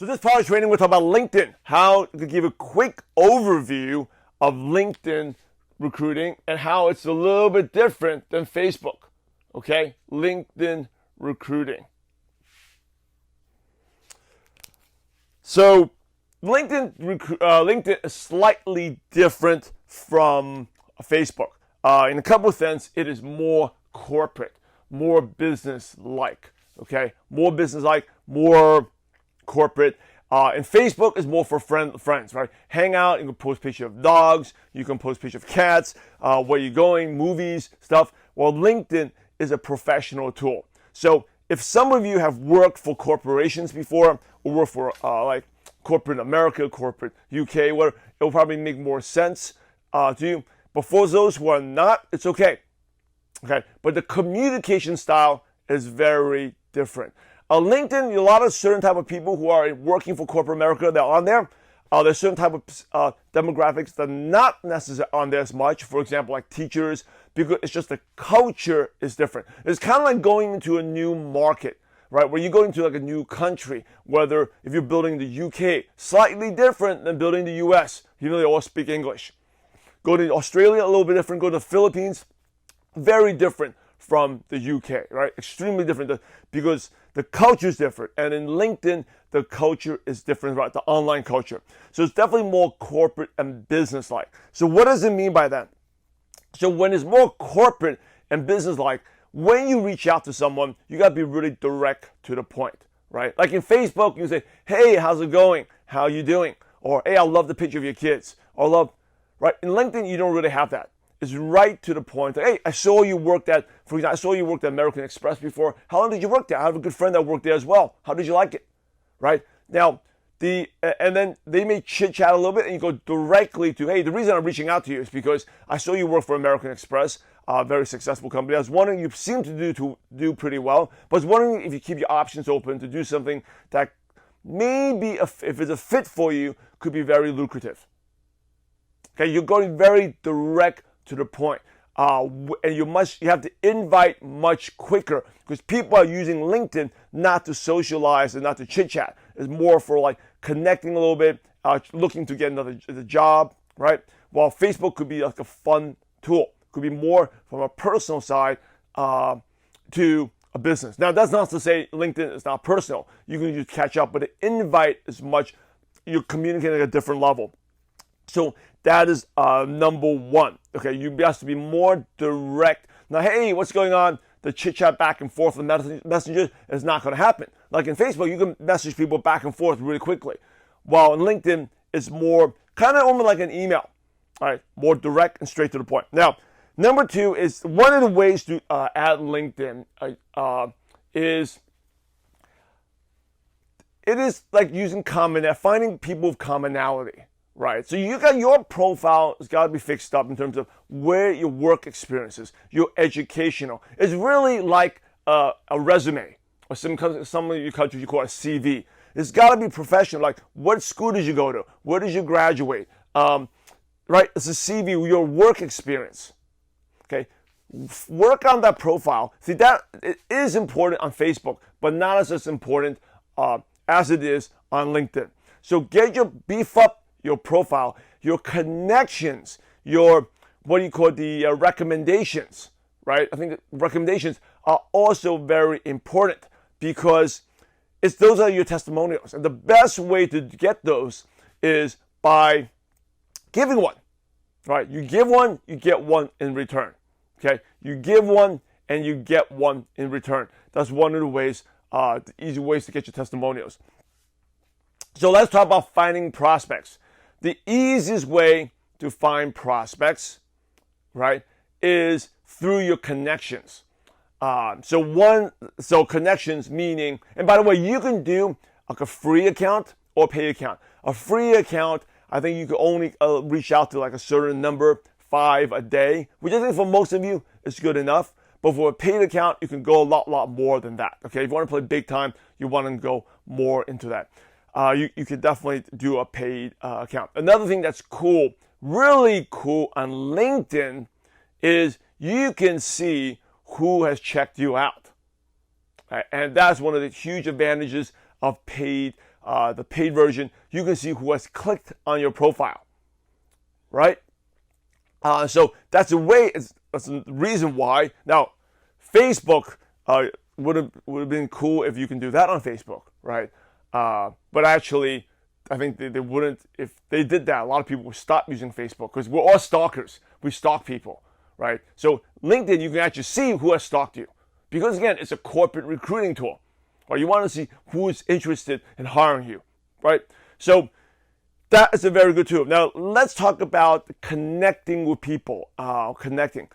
this part of training, we'll talk about LinkedIn, how to give a quick overview of LinkedIn recruiting and how it's a little bit different than Facebook. Okay, LinkedIn recruiting. So LinkedIn is slightly different from Facebook. In a couple of sense, it is more corporate, more business-like. Okay, more business-like, more corporate. And Facebook is more for friends, right? Hang out, you can post pictures of dogs, you can post pictures of cats, where you're going, movies, stuff. Well, LinkedIn is a professional tool. So if some of you have worked for corporations before, or worked for like corporate America, corporate UK, where it will probably make more sense to you. But for those who are not, it's okay. Okay, but the communication style is very different. LinkedIn, a lot of certain type of people who are working for corporate America, they're on there. There's certain type of demographics that are not necessarily on there as much. For example, like teachers, because it's just the culture is different. It's kind of like going into a new market, right? Where you go into like a new country, whether if you're building the UK, slightly different than building the US. You know, they all speak English. Go to Australia, a little bit different. Go to the Philippines, very different from the UK, right? Extremely different because the culture is different. And in LinkedIn, the culture is different, right? The online culture. So it's definitely more corporate and business-like. So what does it mean by that? So when it's more corporate and business-like, when you reach out to someone, you got to be really direct to the point, right? Like in Facebook, you say, hey, how's it going? How are you doing? Or, hey, I love the picture of your kids. Or love, right? In LinkedIn, you don't really have that. It's right to the point. Like, hey, I saw you worked at, for example, I saw you worked at American Express before. How long did you work there? I have a good friend that worked there as well. How did you like it? Right? Now, and then they may chit chat a little bit and you go directly to, hey, the reason I'm reaching out to you is because I saw you work for American Express, a very successful company. I was wondering, you seem to do pretty well, but I was wondering if you keep your options open to do something that maybe, if it's a fit for you, could be very lucrative. Okay, you're going very direct to the point. And you have to invite much quicker because people are using LinkedIn not to socialize and not to chit chat. It's more for like connecting a little bit, looking to get another job, right? While Facebook could be like a fun tool, could be more from a personal side to a business. Now that's not to say LinkedIn is not personal. You can just catch up, but the invite is much. You're communicating at a different level. So that is number one. Okay, you have to be more direct. Now, hey, what's going on? The chit-chat back and forth with messages is not going to happen. Like in Facebook, you can message people back and forth really quickly. While in LinkedIn, it's more kind of almost like an email. All right, more direct and straight to the point. Now, number two is one of the ways to add LinkedIn is it is like using finding people with commonality. Right, so you got your profile has got to be fixed up in terms of where your work experience is, your educational. It's really like a resume, or some of your countries you call it a CV. It's got to be professional. Like, what school did you go to? Where did you graduate? Right, it's a CV, your work experience. Okay, work on that profile. See, that it is important on Facebook, but not as important as it is on LinkedIn. So beef up your profile, your connections, your what do you call the recommendations, right? I think recommendations are also very important because those are your testimonials. And the best way to get those is by giving one, right? You give one, you get one in return, okay? You give one and you get one in return. That's one of the ways, the easy ways to get your testimonials. So let's talk about finding prospects. The easiest way to find prospects, right, is through your connections. So connections meaning, and by the way, you can do like a free account or a paid account. A free account, I think you can only reach out to like a certain number, 5 a day, which I think for most of you is good enough. But for a paid account, you can go a lot more than that. Okay, if you want to play big time, you want to go more into that. You could definitely do a paid account. Another thing that's cool, really cool on LinkedIn is you can see who has checked you out. Right? And that's one of the huge advantages of paid the paid version, you can see who has clicked on your profile, right? So that's a way. That's the reason why. Now, Facebook would have been cool if you can do that on Facebook, right? But actually, I think they wouldn't. If they did that, a lot of people would stop using Facebook because we're all stalkers. We stalk people, right? So LinkedIn, you can actually see who has stalked you because again, it's a corporate recruiting tool. Right? You want to see who is interested in hiring you, right? So that is a very good tool. Now let's talk about connecting with people. Connecting.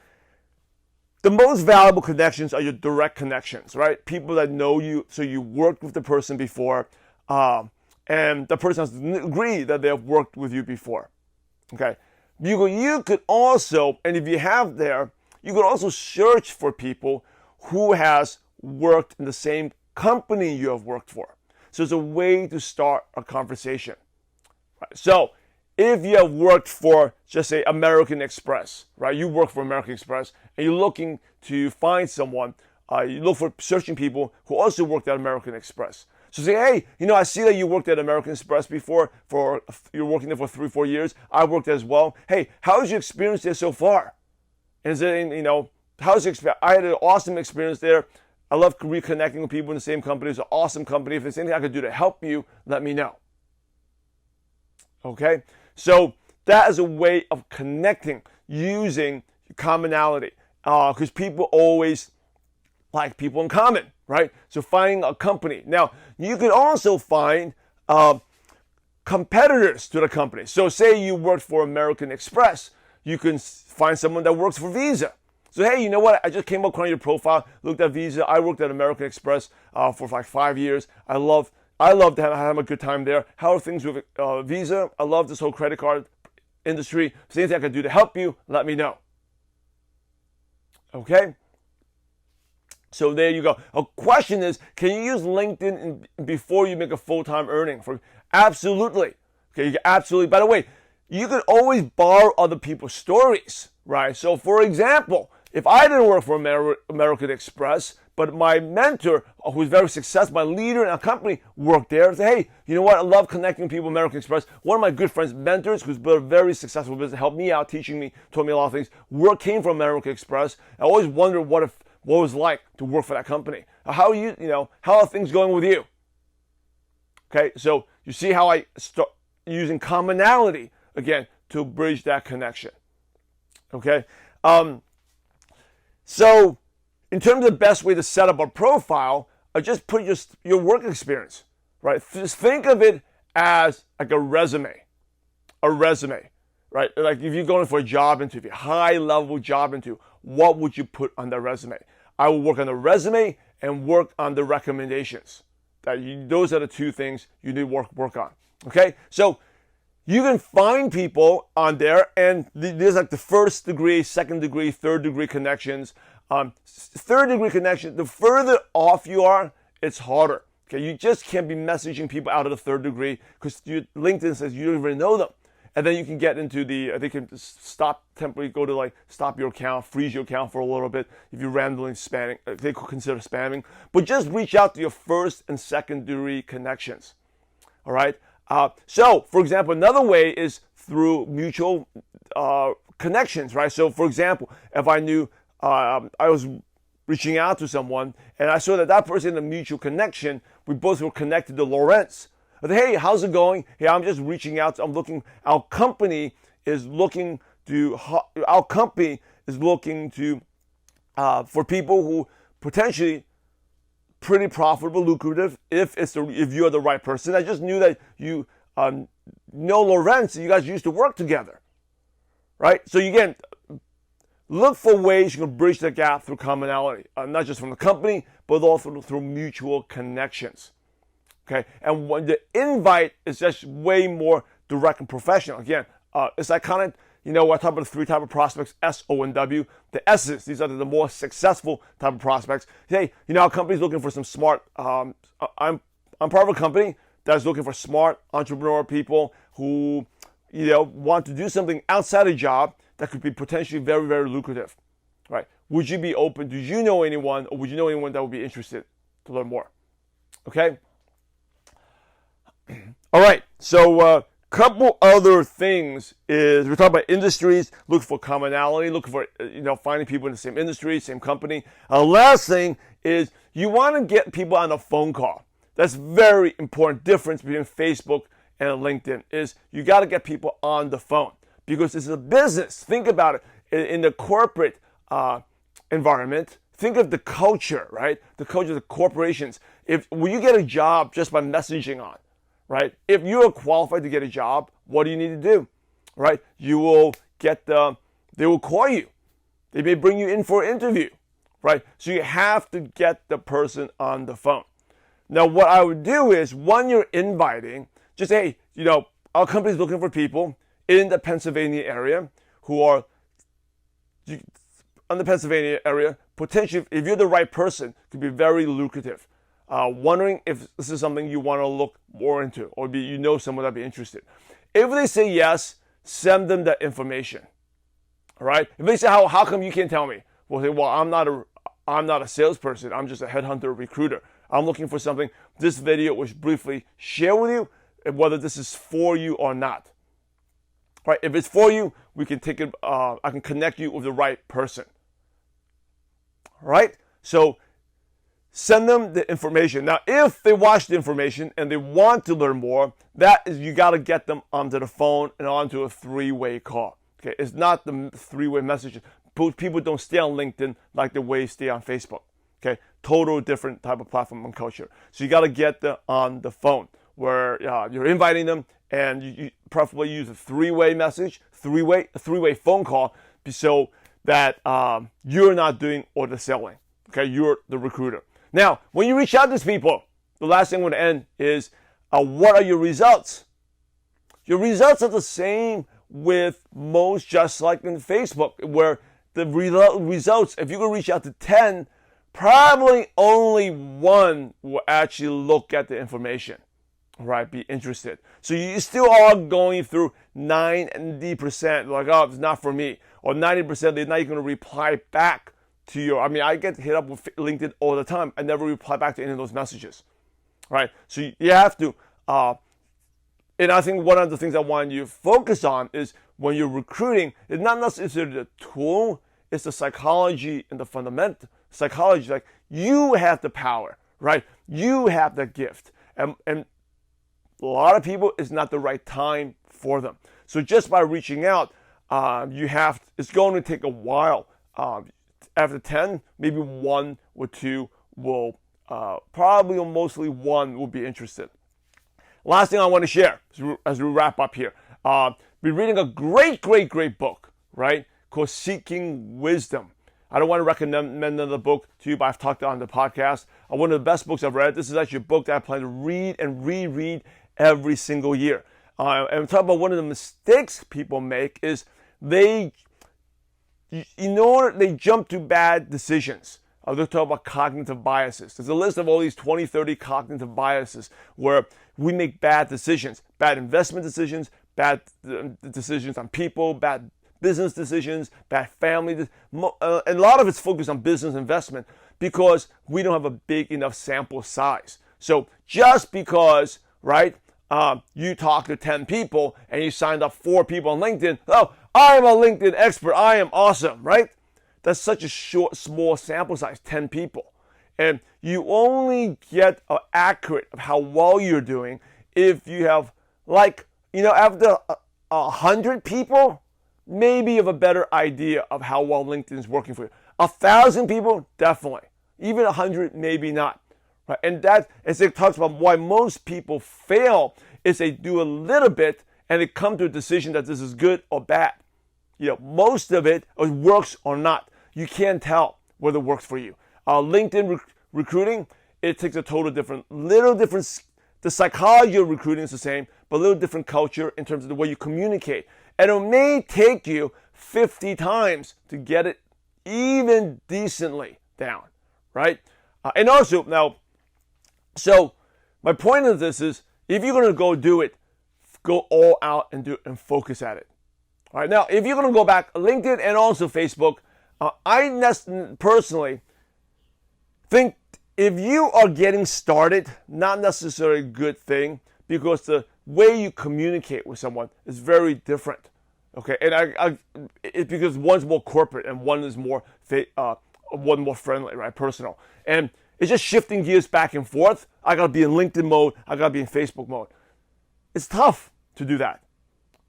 The most valuable connections are your direct connections, right? People that know you, so you worked with the person before, and the person has to agree that they have worked with you before. Okay. You could also, and if you have there, you could also search for people who has worked in the same company you have worked for. So it's a way to start a conversation. Right? So if you have worked for, just say, American Express, right? You work for American Express and you're looking to find someone, you look for searching people who also worked at American Express. So say, hey, I see that you worked at American Express before, you're working there for 3-4 years. I worked as well. Hey, how's your experience there so far? And is it, how's your experience? I had an awesome experience there. I love reconnecting with people in the same company. It's an awesome company. If there's anything I could do to help you, let me know. Okay? So that is a way of connecting using commonality. Because people always like people in common, right? So finding a company. Now, you can also find competitors to the company. So say you worked for American Express. You can find someone that works for Visa. So, hey, you know what? I just came up on your profile, looked at Visa. I worked at American Express for like 5 years. I love to have a good time there. How are things with Visa? I love this whole credit card industry. If there's anything I can do to help you, let me know. Okay? So there you go. A question is, can you use LinkedIn before you make a full-time earning? Absolutely. Okay, absolutely. By the way, you can always borrow other people's stories, right? So for example, if I didn't work for American Express, but my mentor, who's very successful, my leader in a company, worked there, I say, hey, you know what? I love connecting people with American Express. One of my good friends, mentors, who's built a very successful business, helped me out, teaching me, told me a lot of things. Came from American Express. I always wondered what it was like to work for that company. How are things going with you? Okay, so you see how I start using commonality again to bridge that connection. Okay. So in terms of the best way to set up a profile, just put your work experience, right? Just think of it as like a resume, right? Like if you're going for a job interview, high-level job interview, what would you put on the resume? I will work on the resume and work on the recommendations. Those are the two things you need to work on. Okay, so you can find people on there, and there's like the first degree, second degree, third degree connections. Third degree connection, the further off you are, it's harder. Okay, you just can't be messaging people out of the third degree because LinkedIn says you don't even know them. And then you can get into they can stop your account, freeze your account for a little bit if you're randomly spamming. They could consider spamming. But just reach out to your first and second degree connections. All right. So, for example, another way is through mutual connections, right? So, for example, if I knew I was reaching out to someone and I saw that person in a mutual connection, we both were connected to Lawrence. I said, hey, how's it going? Hey, I'm just reaching out. Our company is looking for people who potentially pretty profitable, lucrative, if you're the right person. I just knew that you know Lawrence, and you guys used to work together, right? So again, look for ways you can bridge the gap through commonality, not just from the company, but also through mutual connections. Okay, and when the invite is just way more direct and professional. Again, it's like kind of, I talk about the three type of prospects, S, O, and W. The S's, these are the more successful type of prospects. Hey, our company's looking for some smart, I'm part of a company that's looking for smart entrepreneur people who, want to do something outside a job that could be potentially very, very lucrative, right? Would you be open? Do you know anyone, or would you know anyone that would be interested to learn more? Okay? All right, so couple other things is we're talking about industries. Look for commonality. Look for finding people in the same industry, same company. Last thing is you want to get people on a phone call. That's very important. Difference between Facebook and LinkedIn is you got to get people on the phone because it's a business. Think about it in the corporate environment. Think of the culture, right? The culture of the corporations. When you get a job just by messaging on, right? If you are qualified to get a job, what do you need to do, right? You will they will call you. They may bring you in for an interview, right? So you have to get the person on the phone. Now, what I would do is when you're inviting, just say, our company's looking for people in the Pennsylvania area who are in the Pennsylvania area. Potentially, if you're the right person, could be very lucrative. Wondering if this is something you want to look more into or someone that'd be interested. If they say yes, send them that information. All right? If they say, how come you can't tell me? We'll say, well, I'm not a salesperson. I'm just a headhunter recruiter. I'm looking for something. This video was briefly share with you, whether this is for you or not. All right? If it's for you, we can take it. I can connect you with the right person. All right? So send them the information. Now, if they watch the information and they want to learn more, you got to get them onto the phone and onto a three-way call. Okay, it's not the three-way message. People don't stay on LinkedIn like the way they stay on Facebook. Okay, total different type of platform and culture. So you got to get them on the phone where you're inviting them, and you preferably use a three-way message, a three-way phone call, so that you're not doing all the selling. Okay, you're the recruiter. Now, when you reach out to these people, the last thing I want to end is, what are your results? Your results are the same with most, just like in Facebook, where the results, if you can reach out to 10, probably only one will actually look at the information, right? Be interested. So you still are going through 90%, like, oh, it's not for me. Or 90%, they're not even going to reply back to I get hit up with LinkedIn all the time. I never reply back to any of those messages, right? So you have to, and I think one of the things I want you to focus on is when you're recruiting, it's not necessarily the tool, it's the psychology and the fundamental psychology. Like, you have the power, right? You have the gift. And a lot of people, it's not the right time for them. So just by reaching out, it's going to take a while. After 10, maybe one or two will, probably or mostly one will be interested. Last thing I want to share as we wrap up here. We're reading a great book, right? Called Seeking Wisdom. I don't want to recommend another book to you, but I've talked on the podcast. One of the best books I've read. This is actually a book that I plan to read and reread every single year. And I'm talking about one of the mistakes people make is they jump to bad decisions. They're talking about cognitive biases. There's a list of all these 20, 30 cognitive biases where we make bad decisions, bad investment decisions, bad decisions on people, bad business decisions, bad family. And a lot of it's focused on business investment because we don't have a big enough sample size. So just because, right, you talk to 10 people and you signed up 4 people on LinkedIn, oh, I'm a LinkedIn expert, I am awesome, right? That's such a small sample size, 10 people. And you only get accurate of how well you're doing if you have, after 100 people, maybe you have a better idea of how well LinkedIn is working for you. 1,000 people, definitely. Even 100, maybe not. Right? And that, as it talks about why most people fail, is they do a little bit and they come to a decision that this is good or bad. Most of it works or not. You can't tell whether it works for you. LinkedIn recruiting, it takes a little different. The psychology of recruiting is the same, but a little different culture in terms of the way you communicate. And it may take you 50 times to get it even decently down, right? And also, now, so my point of this is, if you're going to go do it, go all out and do it and focus at it. All right, now, if you're going to go back, LinkedIn and also Facebook, I personally think if you are getting started, not necessarily a good thing, because the way you communicate with someone is very different. Okay, and it's because one's more corporate and one is more friendly, right, personal. And it's just shifting gears back and forth. I gotta be in LinkedIn mode. I gotta be in Facebook mode. It's tough to do that,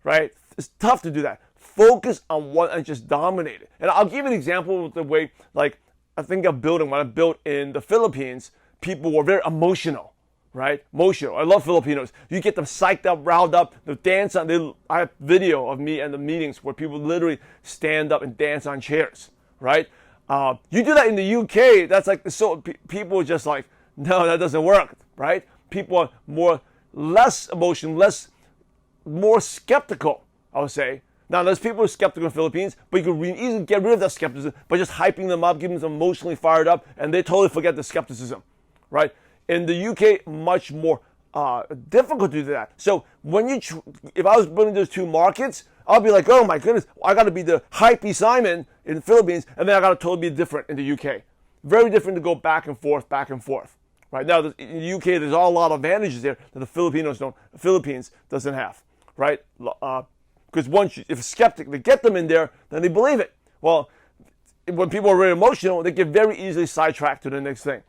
right? It's tough to do that. Focus on one and just dominate it. And I'll give you an example of the way, like, I think when I built in the Philippines, people were very emotional, right? Emotional. I love Filipinos. You get them psyched up, riled up, they dance on. I have video of me and the meetings where people literally stand up and dance on chairs, right? You do that in the UK, that's like, so people are just like, no, that doesn't work, right? People are less emotional, more skeptical, I would say. Now, there's people who are skeptical in the Philippines, but you can easily get rid of that skepticism by just hyping them up, giving them emotionally fired up, and they totally forget the skepticism, right? In the UK, much more difficult to do that. So if I was building those two markets, I'll be like, oh my goodness, I got to be the hypey Simon in the Philippines, and then I got to totally be different in the UK. Very different to go back and forth. Right now, in the UK, there's a lot of advantages there that the Philippines doesn't have, right? Because if a skeptic, they get them in there, then they believe it. Well, when people are very emotional, they get very easily sidetracked to the next thing.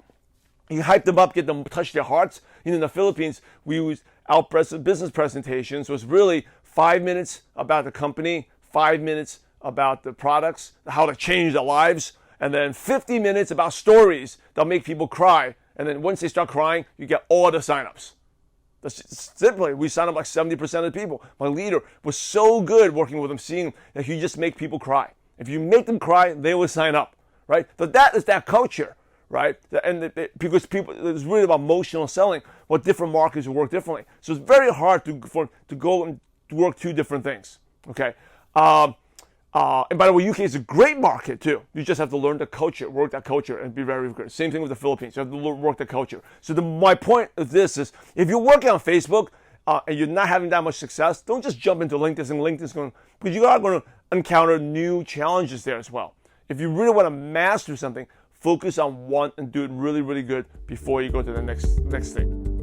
You hype them up, get them touch their hearts. In the Philippines, we use our business presentations. So it's really 5 minutes about the company, 5 minutes about the products, how to change their lives, and then 50 minutes about stories that'll make people cry. And then once they start crying, you get all the signups. Simply, we sign up like 70% of the people. My leader was so good working with them, seeing that you just make people cry. If you make them cry, they will sign up, right? So that is that culture, right? And because it's really about emotional selling. Well, different markets will work differently. So it's very hard to go and work two different things, okay? And by the way, UK is a great market too. You just have to learn the culture, work that culture, and be very good. Same thing with the Philippines. You have to work the culture. So my point of this is, if you're working on Facebook and you're not having that much success, don't just jump into LinkedIn, and LinkedIn's because you are going to encounter new challenges there as well. If you really want to master something, focus on one and do it really, really good before you go to the next thing.